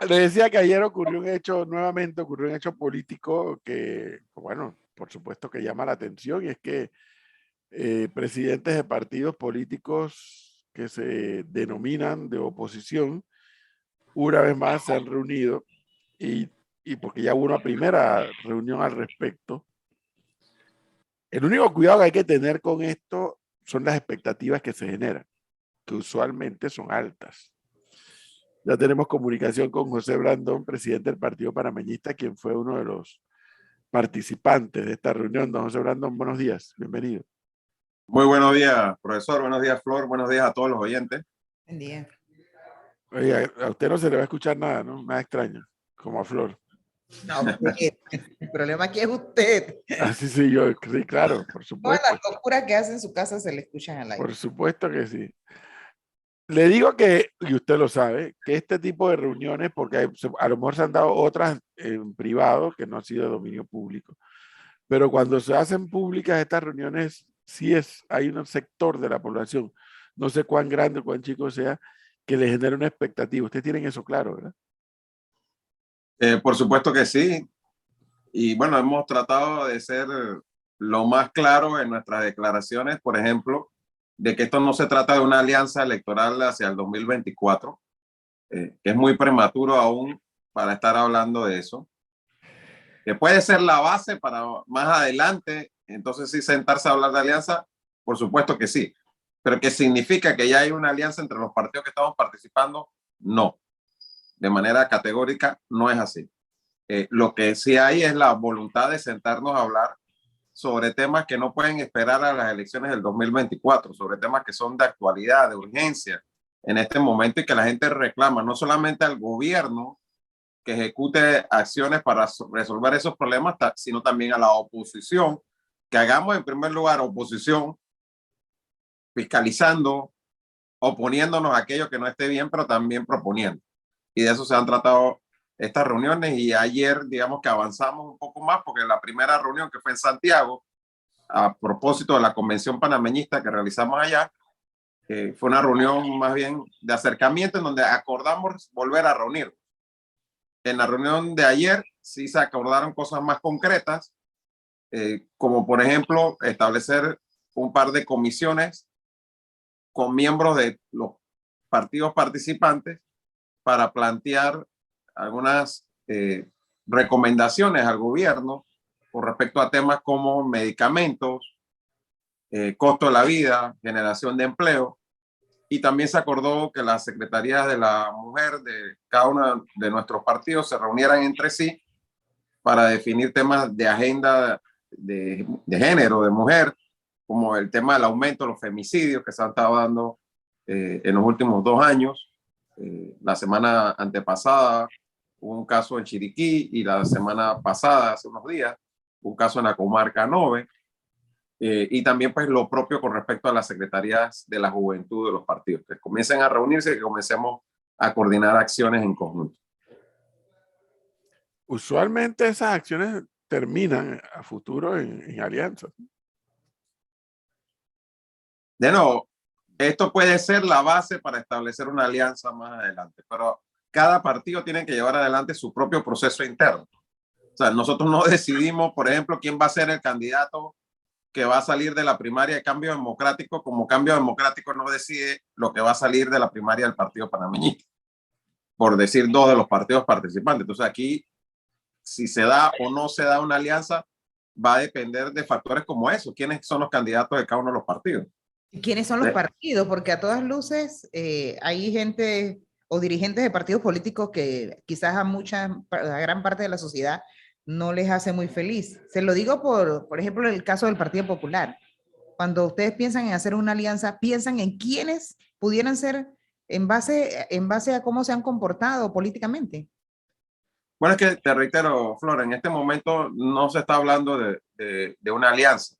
Le decía que ayer ocurrió un hecho, nuevamente ocurrió un hecho político que, bueno, por supuesto que llama la atención, y es que presidentes de partidos políticos que se denominan de oposición, una vez más se han reunido y, y porque ya hubo una primera reunión al respecto. El único cuidado que hay que tener con esto son las expectativas que se generan, que usualmente son altas. Ya tenemos comunicación con José Blandón, presidente del Partido Panameñista, quien fue uno de los participantes de esta reunión. Don José Blandón, buenos días, bienvenido. Muy buenos días, profesor. Buenos días, Flor. Buenos días a todos los oyentes. Buen día. Oye, a usted no se le va a escuchar nada, ¿no? Nada extraño, como a Flor. No, el problema aquí es usted. Así sí, yo, sí, claro, por Todas supuesto. las locuras que hace en su casa se le escuchan al aire. Por supuesto que sí. Le digo que, y usted lo sabe, que este tipo de reuniones, porque a lo mejor se han dado otras en privado que no han sido de dominio público, pero cuando se hacen públicas estas reuniones, hay un sector de la población, no sé cuán grande o cuán chico sea, que le genera una expectativa. Ustedes tienen eso claro, ¿verdad? Por supuesto que sí. Y bueno, hemos tratado de ser lo más claro en nuestras declaraciones, por ejemplo, de que esto no se trata de una alianza electoral hacia el 2024, que es muy prematuro aún para estar hablando de eso, que puede ser la base para más adelante, entonces sí sentarse a hablar de alianza, por supuesto que sí, pero que significa que ya hay una alianza entre los partidos que estamos participando, no, de manera categórica no es así. Lo que sí hay es la voluntad de sentarnos a hablar sobre temas que no pueden esperar a las elecciones del 2024, sobre temas que son de actualidad, de urgencia en este momento y que la gente reclama, no solamente al gobierno que ejecute acciones para resolver esos problemas, sino también a la oposición, que hagamos en primer lugar oposición, fiscalizando, oponiéndonos a aquello que no esté bien, pero también proponiendo. Y de eso se han tratado estas reuniones y ayer digamos que avanzamos un poco más porque la primera reunión que fue en Santiago a propósito de la convención panameñista que realizamos allá, fue una reunión más bien de acercamiento en donde acordamos volver a reunir. En la reunión de ayer sí se acordaron cosas más concretas, como por ejemplo establecer un par de comisiones con miembros de los partidos participantes para plantear algunas recomendaciones al gobierno con respecto a temas como medicamentos, costo de la vida, generación de empleo, y también se acordó que las secretarías de la mujer de cada uno de nuestros partidos se reunieran entre sí para definir temas de agenda de género, de mujer, como el tema del aumento de los femicidios que se han estado dando en los últimos 2 años. La semana antepasada hubo un caso en Chiriquí y la semana pasada, hace unos días, un caso en la comarca Nove. Y también pues lo propio con respecto a las secretarías de la juventud de los partidos, que comiencen a reunirse y que comencemos a coordinar acciones en conjunto. Usualmente esas acciones terminan a futuro en alianzas. De nuevo, esto puede ser la base para establecer una alianza más adelante, pero cada partido tiene que llevar adelante su propio proceso interno. O sea, nosotros no decidimos, por ejemplo, quién va a ser el candidato que va a salir de la primaria de Cambio Democrático, como Cambio Democrático no decide lo que va a salir de la primaria del Partido Panameñista, por decir dos de los partidos participantes. Entonces aquí, si se da o no se da una alianza, va a depender de factores como eso. ¿Quiénes son los candidatos de cada uno de los partidos? ¿Quiénes son los partidos? Porque a todas luces hay gente o dirigentes de partidos políticos que quizás a gran parte de la sociedad no les hace muy feliz. Se lo digo por ejemplo, el caso del Partido Popular. Cuando ustedes piensan en hacer una alianza, piensan en quiénes pudieran ser en base a cómo se han comportado políticamente. Bueno, es que te reitero, Flor, en este momento no se está hablando de una alianza.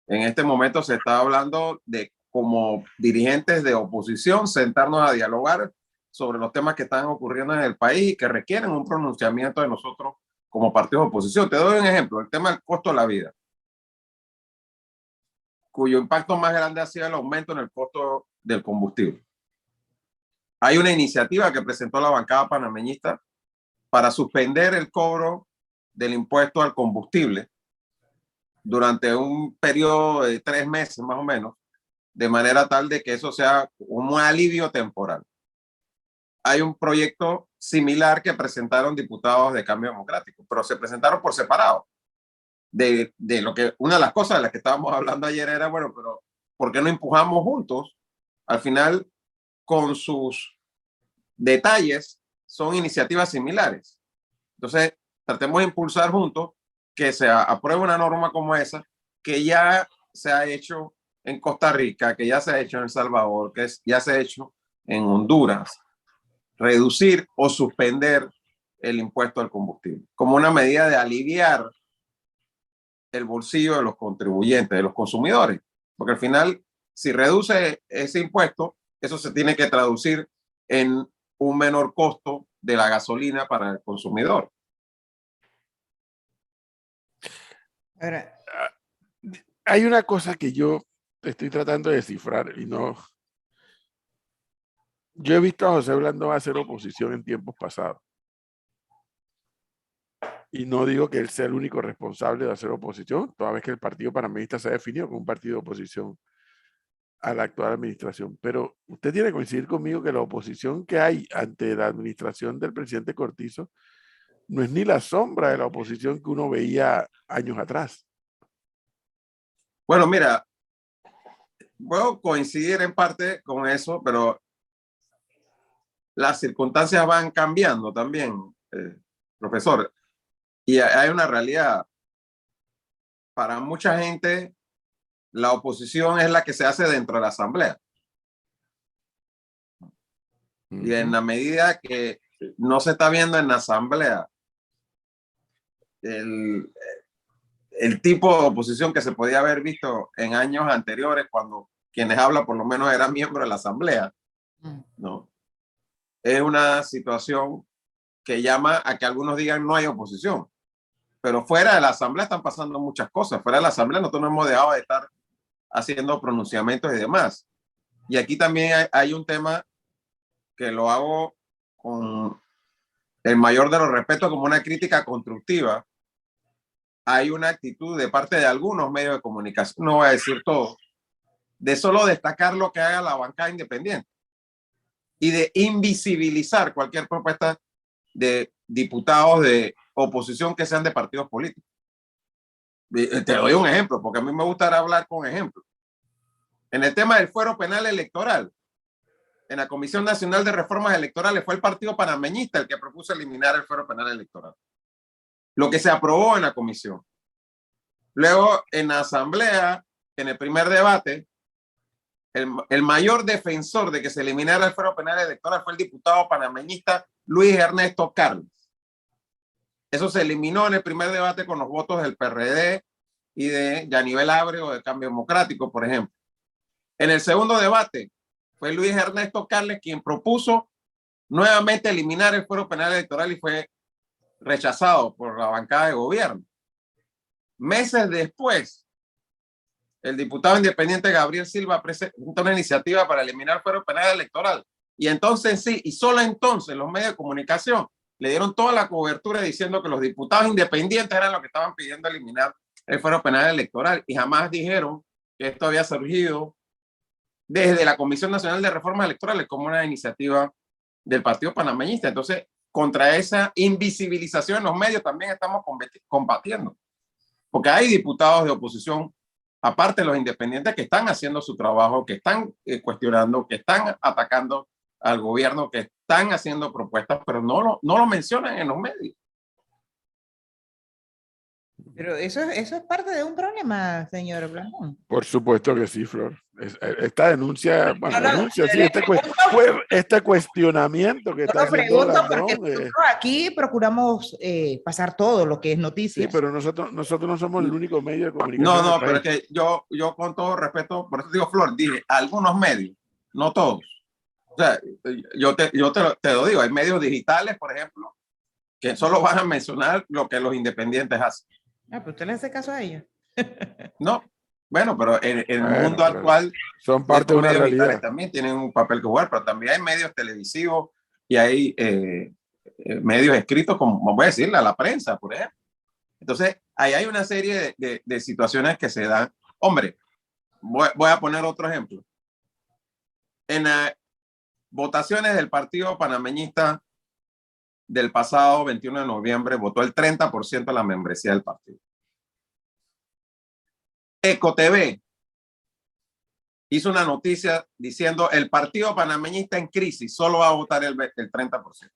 En este momento se está hablando de, como dirigentes de oposición, sentarnos a dialogar sobre los temas que están ocurriendo en el país y que requieren un pronunciamiento de nosotros como partidos de oposición. Te doy un ejemplo, el tema del costo de la vida, cuyo impacto más grande ha sido el aumento en el costo del combustible. hay una iniciativa que presentó la bancada panameñista para suspender el cobro del impuesto al combustible durante un periodo de 3 meses más o menos, de manera tal de que eso sea un alivio temporal. Hay un proyecto similar que presentaron diputados de Cambio Democrático, pero se presentaron por separado. De lo que, una de las cosas de las que estábamos hablando ayer era, bueno, pero ¿por qué no empujamos juntos? Al final, con sus detalles, son iniciativas similares. Entonces, tratemos de impulsar juntos que se apruebe una norma como esa, que ya se ha hecho en Costa Rica, que ya se ha hecho en El Salvador, que ya se ha hecho en Honduras, reducir o suspender el impuesto al combustible, como una medida de aliviar el bolsillo de los contribuyentes, de los consumidores, porque al final, si reduce ese impuesto, eso se tiene que traducir en un menor costo de la gasolina para el consumidor. Ahora, hay una cosa que yo estoy tratando de descifrar y no... Yo he visto a José Blandón hacer oposición en tiempos pasados. Y no digo que él sea el único responsable de hacer oposición, toda vez que el Partido Panameñista se ha definido como un partido de oposición a la actual administración. Pero usted tiene que coincidir conmigo que la oposición que hay ante la administración del presidente Cortizo no es ni la sombra de la oposición que uno veía años atrás. Bueno, mira, puedo coincidir en parte con eso, pero las circunstancias van cambiando también, profesor. Y hay una realidad. Para mucha gente, la oposición es la que se hace dentro de la asamblea. Y en la medida que no se está viendo en la asamblea el tipo de oposición que se podía haber visto en años anteriores, cuando quienes hablan por lo menos eran miembros de la asamblea, ¿no? Es una situación que llama a que algunos digan no hay oposición. Pero fuera de la asamblea están pasando muchas cosas. Fuera de la asamblea nosotros no hemos dejado de estar haciendo pronunciamientos y demás. Y aquí también hay un tema que lo hago con el mayor de los respetos, como una crítica constructiva. Hay una actitud de parte de algunos medios de comunicación, no voy a decir todo, de solo destacar lo que haga la bancada independiente y de invisibilizar cualquier propuesta de diputados de oposición que sean de partidos políticos. Te doy un ejemplo, porque a mí me gusta hablar con ejemplos. En el tema del fuero penal electoral, en la Comisión Nacional de Reformas Electorales fue el Partido Panameñista el que propuso eliminar el fuero penal electoral. Lo que se aprobó en la comisión. Luego, en la asamblea, en el primer debate, el mayor defensor de que se eliminara el fuero penal electoral fue el diputado panameñista Luis Ernesto Carles. Eso se eliminó en el primer debate con los votos del PRD y de Yanivel Ábrego de Cambio Democrático, por ejemplo. En el segundo debate fue Luis Ernesto Carles quien propuso nuevamente eliminar el fuero penal electoral y fue rechazado por la bancada de gobierno. Meses después, el diputado independiente Gabriel Silva presentó una iniciativa para eliminar el fuero penal electoral. Y entonces sí, y solo entonces los medios de comunicación le dieron toda la cobertura diciendo que los diputados independientes eran los que estaban pidiendo eliminar el fuero penal electoral y jamás dijeron que esto había surgido desde la Comisión Nacional de Reformas Electorales como una iniciativa del Partido Panameñista. Entonces, contra esa invisibilización en los medios también estamos combatiendo. Porque hay diputados de oposición, aparte de los independientes, que están haciendo su trabajo, que están cuestionando, que están atacando al gobierno, que están haciendo propuestas, pero no lo mencionan en los medios. Pero eso es parte de un problema, señor Blandón. Por supuesto que sí, Flor. Esta denuncia, bueno, denuncia, sí, este cuestionamiento que está haciendo Blandón. Nosotros aquí procuramos pasar todo lo que es noticias. Sí, pero nosotros no somos el único medio de comunicación. No, pero es que yo con todo respeto, por eso digo, Flor, dije, algunos medios, no todos. O sea, yo te lo digo, hay medios digitales, por ejemplo, que solo van a mencionar lo que los independientes hacen. Ah, pero usted le hace caso a ellos. No, Bueno, pero en el Bueno, mundo pero actual, son parte estos de una medios digitales realidad. también tienen un papel que jugar, pero también hay medios televisivos y hay medios escritos, como voy a decirle, a la prensa, por ejemplo. Entonces, ahí hay una serie de situaciones que se dan. Hombre, voy a poner otro ejemplo. En las votaciones del Partido Panameñista del pasado 21 de noviembre, votó el 30% de la membresía del partido. EcoTV hizo una noticia diciendo el Partido Panameñista en crisis solo va a votar el 30%.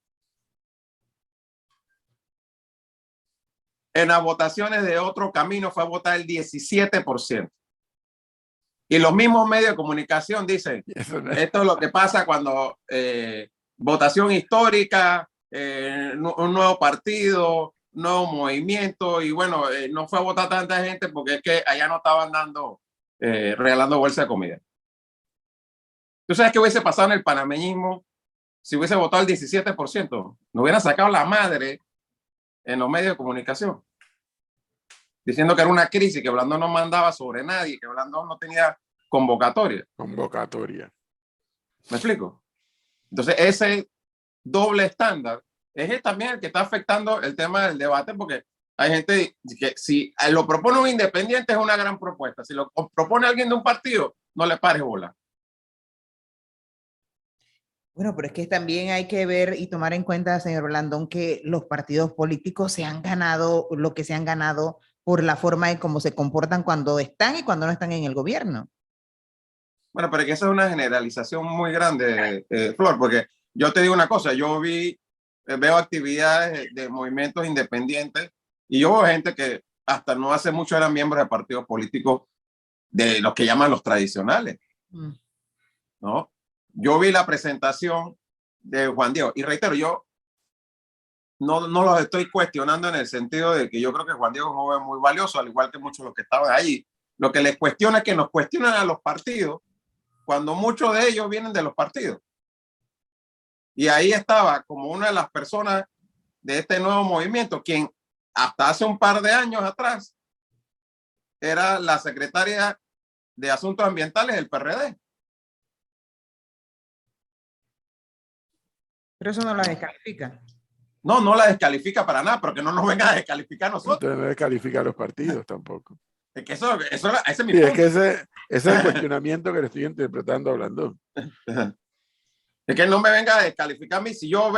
En las votaciones de Otro Camino fue a votar el 17%. Y los mismos medios de comunicación dicen, esto es lo que pasa cuando votación histórica, un nuevo partido, nuevo movimiento, y bueno, no fue a votar tanta gente porque es que allá no estaban regalando bolsa de comida. ¿Tú sabes qué hubiese pasado en el panameñismo si hubiese votado el 17%? No hubieran sacado la madre en los medios de comunicación, diciendo que era una crisis, que Blandón no mandaba sobre nadie, que Blandón no tenía convocatoria. Convocatoria. ¿Me explico? Entonces, ese doble estándar es también el que está afectando el tema del debate, porque hay gente que si lo propone un independiente es una gran propuesta. Si lo propone alguien de un partido, no le pares bola. Bueno, pero es que también hay que ver y tomar en cuenta, señor Blandón, que los partidos políticos se han ganado lo que se han ganado por la forma en cómo se comportan cuando están y cuando no están en el gobierno. Bueno, pero es que esa es una generalización muy grande, Flor, porque yo te digo una cosa, yo veo actividades de movimientos independientes y yo veo gente que hasta no hace mucho eran miembros de partidos políticos de los que llaman los tradicionales, ¿no? Yo vi la presentación de Juan Diego y reitero, yo no los estoy cuestionando en el sentido de que yo creo que Juan Diego es un joven muy valioso, al igual que muchos de los que estaban ahí. Lo que les cuestiona es que nos cuestionan a los partidos cuando muchos de ellos vienen de los partidos. Y ahí estaba como una de las personas de este nuevo movimiento, quien hasta hace un par de años atrás era la secretaria de Asuntos Ambientales del PRD. Pero eso no la descalifica. No la descalifica para nada, pero que no nos venga a descalificar a nosotros. Entonces no descalifica a los partidos tampoco. Es que ese es mi Sí, punto. es que ese es el cuestionamiento que le estoy interpretando a Blandón. Es que no me venga a descalificar a mí. Si yo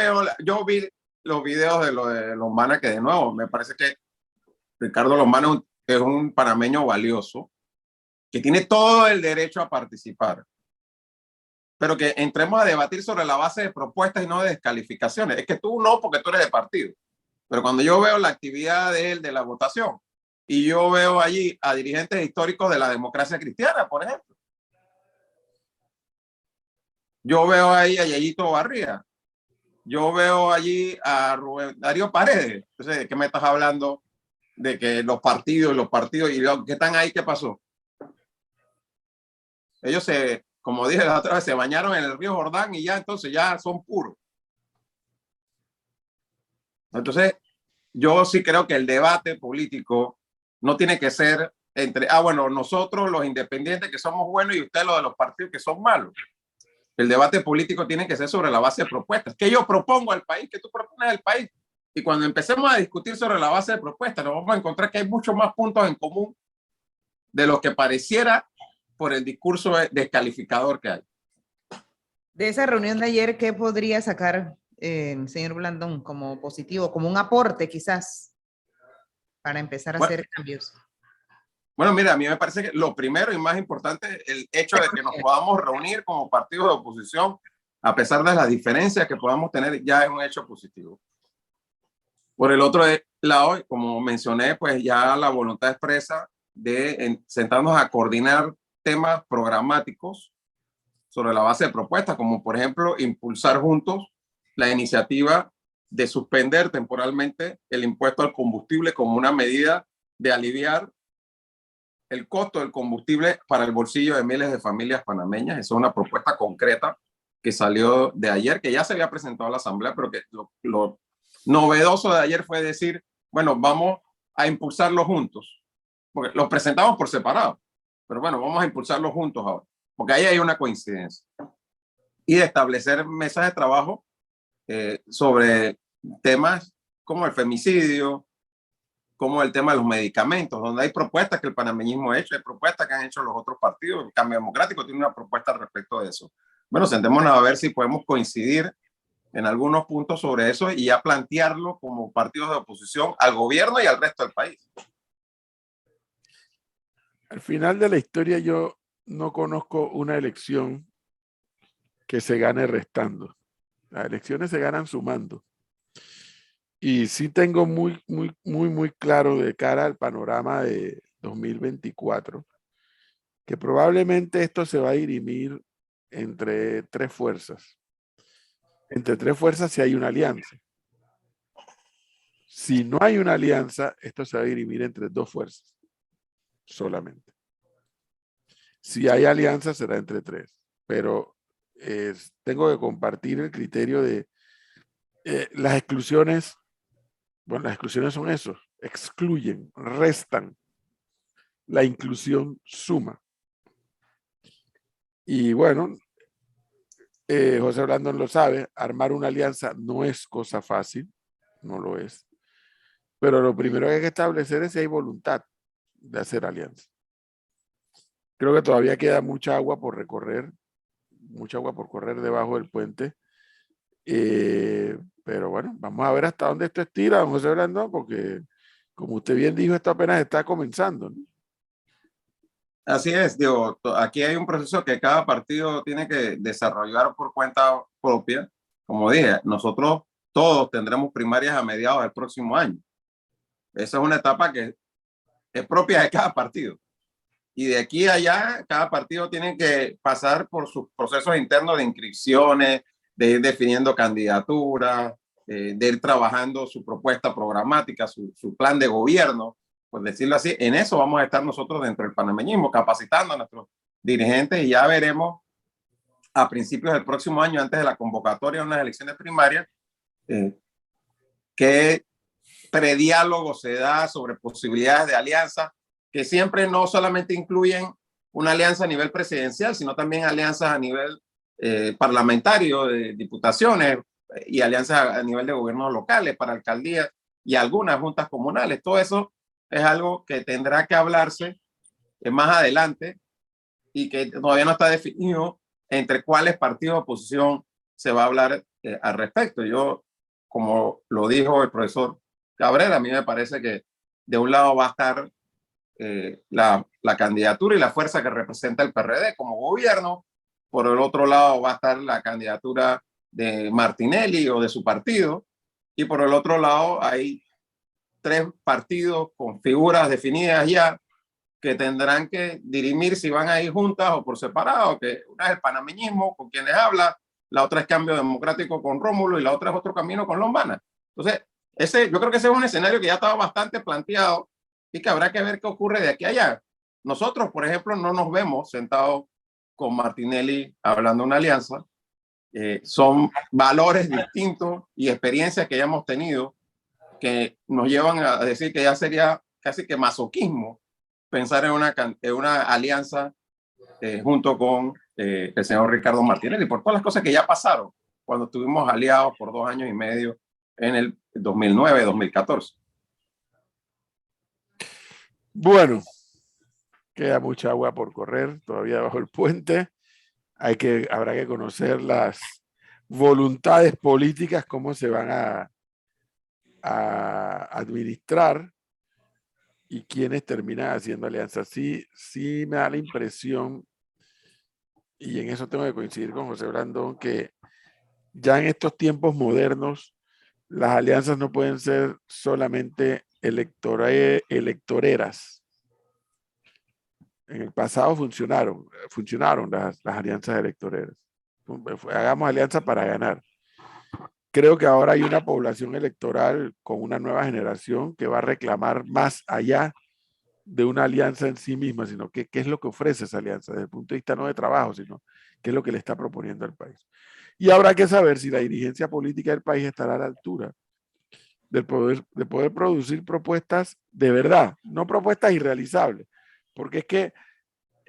vi los videos de Lombana, que de nuevo, me parece que Ricardo Lombana es un panameño valioso, que tiene todo el derecho a participar. Pero que entremos a debatir sobre la base de propuestas y no de descalificaciones. Es que tú no, porque tú eres de partido. Pero cuando yo veo la actividad de él, de la votación, y yo veo allí a dirigentes históricos de la democracia cristiana, por ejemplo. Yo veo ahí a Yayito Barría. Yo veo allí a Rubén Darío Paredes. Entonces, ¿de qué me estás hablando? De que los partidos, y los que están ahí, ¿qué pasó? Ellos como dije la otra vez, se bañaron en el río Jordán y ya entonces ya son puros. Entonces, yo sí creo que el debate político no tiene que ser entre, bueno, nosotros los independientes que somos buenos y ustedes los de los partidos que son malos. El debate político tiene que ser sobre la base de propuestas. ¿Qué yo propongo al país? ¿Qué tú propones al país? Y cuando empecemos a discutir sobre la base de propuestas, nos vamos a encontrar que hay muchos más puntos en común de lo que pareciera por el discurso descalificador que hay. De esa reunión de ayer, ¿qué podría sacar el señor Blandón como positivo, como un aporte quizás para empezar a hacer cambios? Bueno, mira, a mí me parece que lo primero y más importante, el hecho de que nos podamos reunir como partidos de oposición, a pesar de las diferencias que podamos tener, ya es un hecho positivo. Por el otro lado, como mencioné, pues ya la voluntad expresa de sentarnos a coordinar temas programáticos sobre la base de propuestas, como por ejemplo impulsar juntos la iniciativa de suspender temporalmente el impuesto al combustible como una medida de aliviar el costo del combustible para el bolsillo de miles de familias panameñas. Esa es una propuesta concreta que salió de ayer, que ya se había presentado a la Asamblea, pero que lo novedoso de ayer fue decir, bueno, vamos a impulsarlo juntos, porque lo presentamos por separado. Pero bueno, vamos a impulsarlo juntos ahora, porque ahí hay una coincidencia. Y de establecer mesas de trabajo sobre temas como el femicidio, como el tema de los medicamentos, donde hay propuestas que el panameñismo ha hecho, hay propuestas que han hecho los otros partidos. El Cambio Democrático tiene una propuesta respecto de eso. Bueno, sentémonos a ver si podemos coincidir en algunos puntos sobre eso y ya plantearlo como partidos de oposición al gobierno y al resto del país. Al final de la historia yo no conozco una elección que se gane restando. Las elecciones se ganan sumando. Y sí tengo muy claro de cara al panorama de 2024 que probablemente esto se va a dirimir entre tres fuerzas. Entre tres fuerzas si hay una alianza. Si no hay una alianza, esto se va a dirimir entre dos fuerzas solamente. Si hay alianza, será entre tres. Pero tengo que compartir el criterio de las exclusiones. Bueno, las exclusiones son eso, excluyen, restan. La inclusión suma. Y bueno, José Blandón lo sabe, armar una alianza no es cosa fácil, no lo es. Pero lo primero que hay que establecer es si hay voluntad de hacer alianza. Creo que todavía queda mucha agua por recorrer, mucha agua por correr debajo del puente. Pero bueno, vamos a ver hasta dónde esto estira, don José Blandón, porque como usted bien dijo, esto apenas está comenzando, ¿no? Así es, digo, aquí hay un proceso que cada partido tiene que desarrollar por cuenta propia. Como dije, nosotros todos tendremos primarias a mediados del próximo año. Esa es una etapa que es propia de cada partido. Y de aquí a allá, cada partido tiene que pasar por sus procesos internos de inscripciones, de ir definiendo candidaturas, de ir trabajando su propuesta programática, su plan de gobierno, por decirlo así. En eso vamos a estar nosotros dentro del panameñismo, capacitando a nuestros dirigentes y ya veremos a principios del próximo año, antes de la convocatoria de unas elecciones primarias, qué prediálogo se da sobre posibilidades de alianza, que siempre no solamente incluyen una alianza a nivel presidencial, sino también alianzas a nivel parlamentario, de diputaciones y alianzas a nivel de gobiernos locales para alcaldías y algunas juntas comunales. Todo eso es algo que tendrá que hablarse más adelante y que todavía no está definido entre cuáles partidos de oposición se va a hablar al respecto. Yo, como lo dijo el profesor Cabrera, a mí me parece que de un lado va a estar la candidatura y la fuerza que representa el PRD como gobierno, por el otro lado va a estar la candidatura de Martinelli o de su partido, y por el otro lado hay tres partidos con figuras definidas ya que tendrán que dirimir si van a ir juntas o por separado, que una es el panameñismo con quienes habla, la otra es Cambio Democrático con Rómulo y la otra es Otro Camino con Lombana. Entonces, yo creo que ese es un escenario que ya estaba bastante planteado y que habrá que ver qué ocurre de aquí a allá. Nosotros, por ejemplo, no nos vemos sentados con Martinelli hablando de una alianza. Son valores distintos y experiencias que ya hemos tenido que nos llevan a decir que ya sería casi que masoquismo pensar en una alianza junto con el señor Ricardo Martinelli, por todas las cosas que ya pasaron cuando estuvimos aliados por 2 años y medio en el 2009-2014. Bueno, queda mucha agua por correr todavía bajo el puente. Habrá que conocer las voluntades políticas, cómo se van a administrar y quiénes terminan haciendo alianzas. Sí me da la impresión, y en eso tengo que coincidir con José Blandón, que ya en estos tiempos modernos las alianzas no pueden ser solamente electoreras. En el pasado funcionaron las alianzas electoreras. Hagamos alianza para ganar. Creo que ahora hay una población electoral con una nueva generación que va a reclamar más allá de una alianza en sí misma, sino qué es lo que ofrece esa alianza desde el punto de vista no de trabajo, sino qué es lo que le está proponiendo al país. Y habrá que saber si la dirigencia política del país estará a la altura de poder producir propuestas de verdad, no propuestas irrealizables, porque es que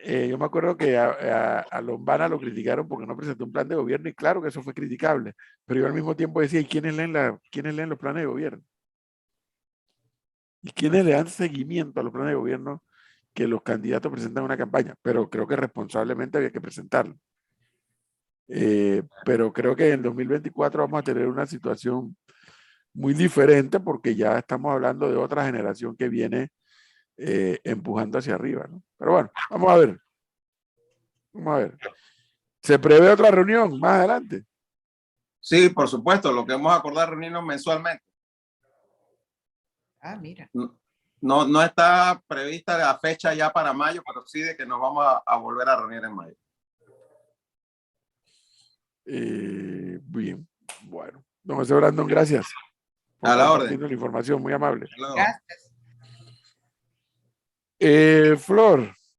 Yo me acuerdo que a Lombana lo criticaron porque no presentó un plan de gobierno y claro que eso fue criticable, pero yo al mismo tiempo decía, ¿y quiénes leen los planes de gobierno? ¿Y quiénes le dan seguimiento a los planes de gobierno que los candidatos presentan en una campaña? Pero creo que responsablemente había que presentarlo. Pero creo que en 2024 vamos a tener una situación muy diferente porque ya estamos hablando de otra generación que viene empujando hacia arriba, ¿no? Pero bueno, vamos a ver. Vamos a ver. ¿Se prevé otra reunión más adelante? Sí, por supuesto, lo que hemos acordado reunirnos mensualmente. Ah, mira. No está prevista la fecha ya para mayo, pero sí de que nos vamos a volver a reunir en mayo. Bien, bueno. Don José Brandon, gracias por A la compartirnos orden. la información, muy amable. Gracias. Flor,